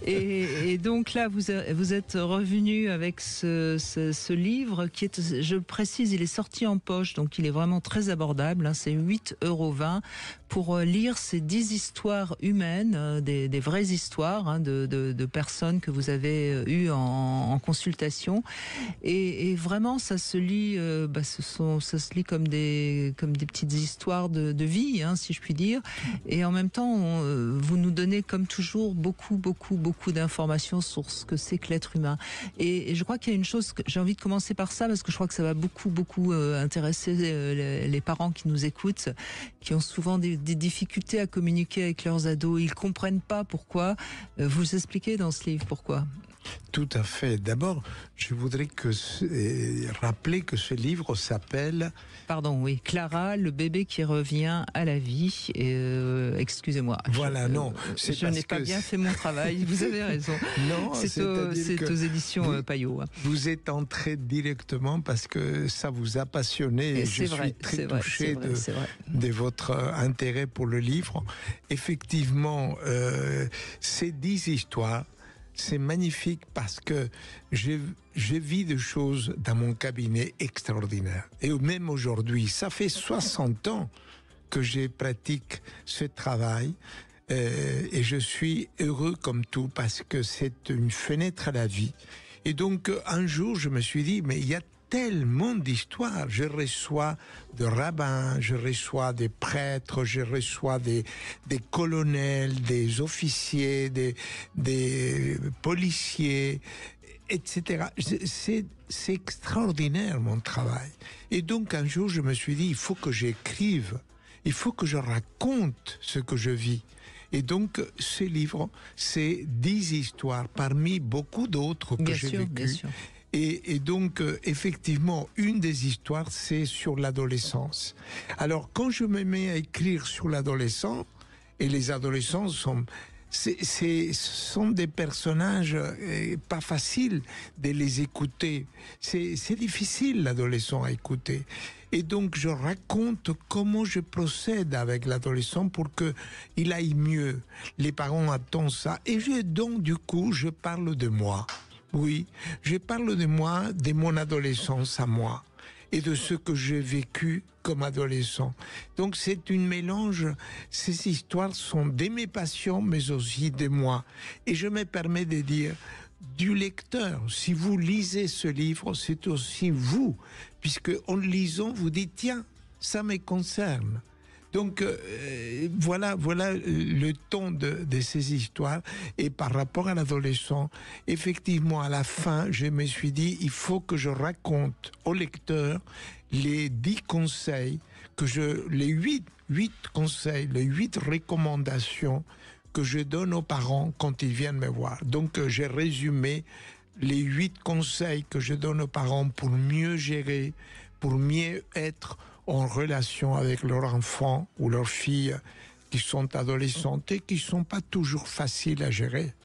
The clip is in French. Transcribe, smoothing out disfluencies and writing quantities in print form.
Et donc là, vous êtes revenu avec ce livre qui est, je le précise, il est sorti en poche, donc il est vraiment très abordable. C'est 8,20 € pour lire ces 10 histoires humaines, des vraies histoires de personnes que vous avez eues en consultation. Et vraiment, ça se lit, ça se lit comme des petites histoires de vie, si je puis dire. Et en même temps, vous nous donnez comme toujours beaucoup d'informations sur ce que c'est que l'être humain. Et je crois qu'il y a une chose que j'ai envie de commencer par ça, parce que je crois que ça va beaucoup intéresser les parents qui nous écoutent, qui ont souvent des difficultés à communiquer avec leurs ados. Ils comprennent pas pourquoi. Vous expliquez dans ce livre pourquoi. Tout à fait. D'abord, je voudrais rappeler que ce livre s'appelle... Pardon, oui. Clara, le bébé qui revient à la vie. Excusez-moi. Voilà, non. Je n'ai pas bien fait mon travail. Vous avez raison. Non, c'est aux éditions Payot. Vous êtes entré directement parce que ça vous a passionné. Et je suis très touché de votre intérêt pour le livre. Effectivement, ces 10 histoires, c'est magnifique parce que je vis des choses dans mon cabinet extraordinaires. Et même aujourd'hui, ça fait 60 ans que je pratique ce travail et je suis heureux comme tout parce que c'est une fenêtre à la vie. Et donc, un jour, je me suis dit, mais il y a tellement d'histoires. Je reçois des rabbins, je reçois des prêtres, je reçois des colonels, des officiers, des policiers, etc. C'est extraordinaire mon travail. Et donc un jour je me suis dit, il faut que j'écrive, il faut que je raconte ce que je vis. Et donc, ce livre, c'est 10 histoires parmi beaucoup d'autres que j'ai vécues. Et donc, effectivement, une des histoires, c'est sur l'adolescence. Alors, quand je me mets à écrire sur l'adolescent, et les adolescents sont des personnages pas faciles de les écouter. C'est difficile, l'adolescent, à écouter. Et donc, je raconte comment je procède avec l'adolescent pour qu'il aille mieux. Les parents attendent ça. Et donc, du coup, je parle de moi. Oui, je parle de moi, de mon adolescence à moi et de ce que j'ai vécu comme adolescent. Donc c'est une mélange, ces histoires sont de mes passions mais aussi de moi. Et je me permets de dire du lecteur, si vous lisez ce livre, c'est aussi vous, puisque en le lisant, vous dites tiens, ça me concerne. Donc voilà le ton de ces histoires. Et par rapport à l'adolescent, effectivement, à la fin, je me suis dit, il faut que je raconte au lecteur les 10 conseils, les 8 conseils, les 8 recommandations que je donne aux parents quand ils viennent me voir. Donc j'ai résumé les 8 conseils que je donne aux parents pour mieux gérer, pour mieux être en relation avec leurs enfants ou leurs filles qui sont adolescentes et qui ne sont pas toujours faciles à gérer.